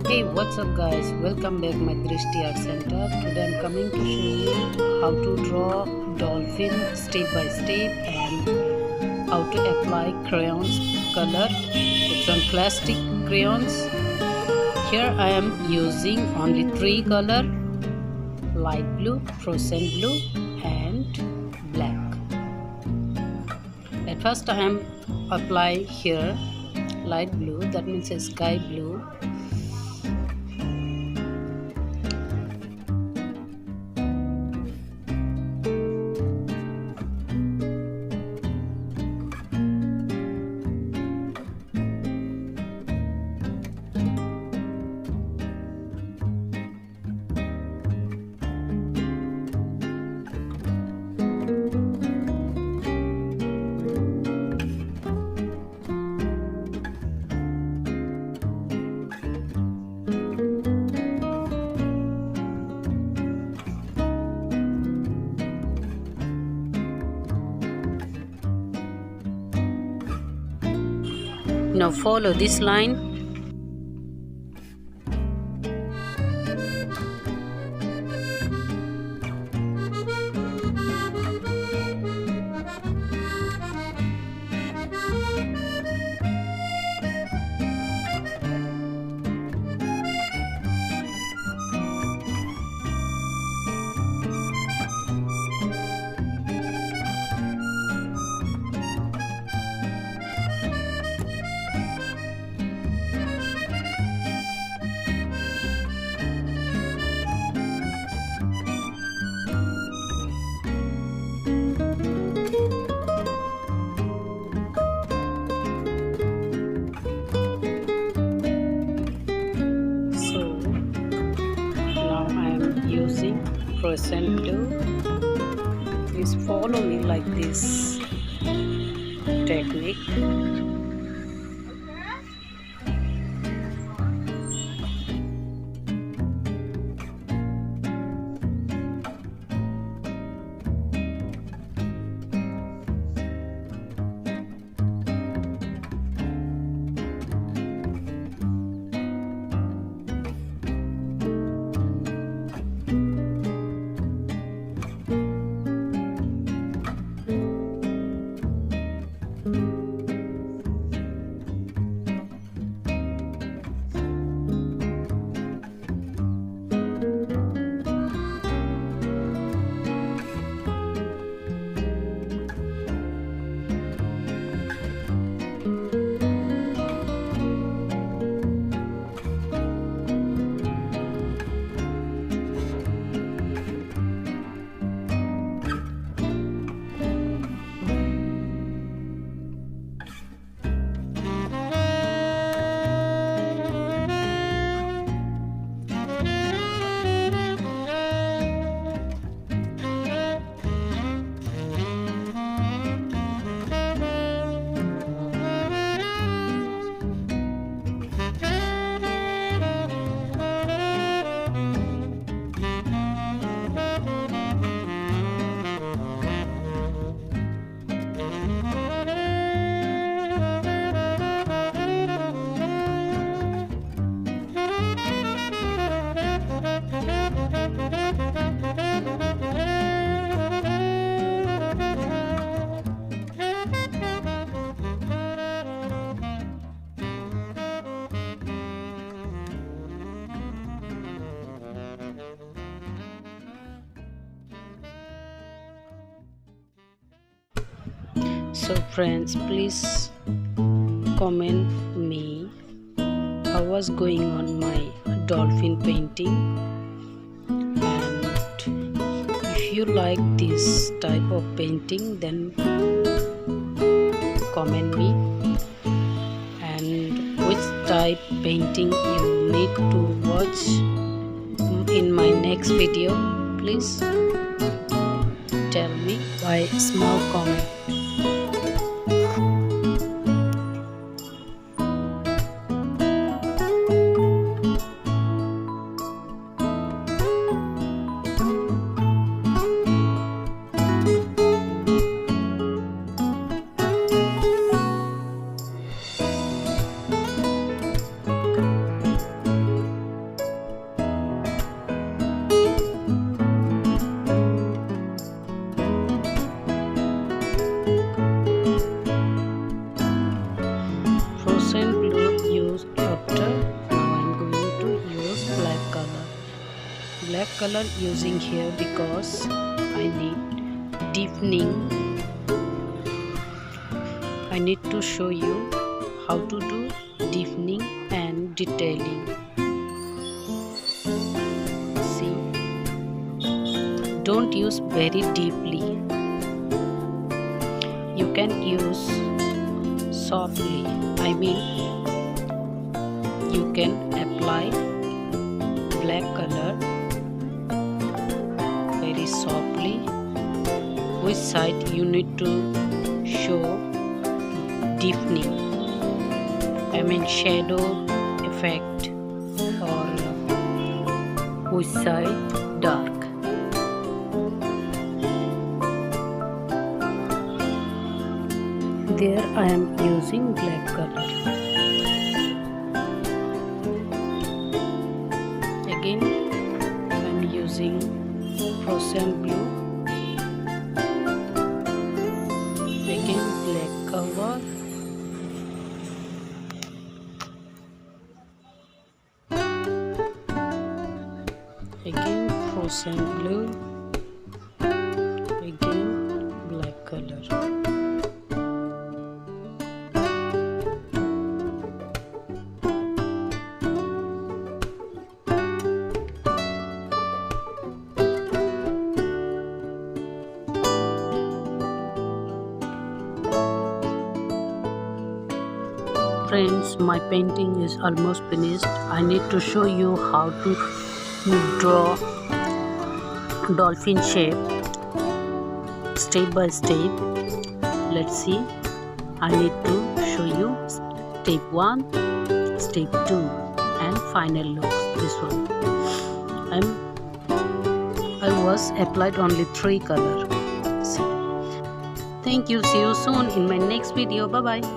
Hey, what's up guys, welcome back my Drishti Art Center. Today I'm coming to show you how to draw dolphin step by step and how to apply crayons color. It's on plastic crayons. Here I am using only 3 color: light blue, frozen blue and black. At first I am apply here light blue, that means a sky blue. Now follow this line. Using frozen blue. Please follow me like this technique. So friends, please comment me how was going on my dolphin painting, and if you like this type of painting then comment me, and which type painting you need to watch in my next video. Please tell me by small comment. black color using here because I need deepening. I need to show you how to do deepening and detailing. See, don't use very deeply. You can use softly. I mean, you can apply black color very softly. Which side you need to show deepening, I mean shadow effect, or which side dark. There I am using black color. Again I am using frozen blue. Again black color. Again frozen blue. Again black color. Friends, my painting is almost finished. I need to show you how to draw dolphin shape step by step. Let's see. I need to show you step 1, step 2 and final looks. This one I was applied only 3 color. See. Thank you. See you soon in my next video. Bye bye.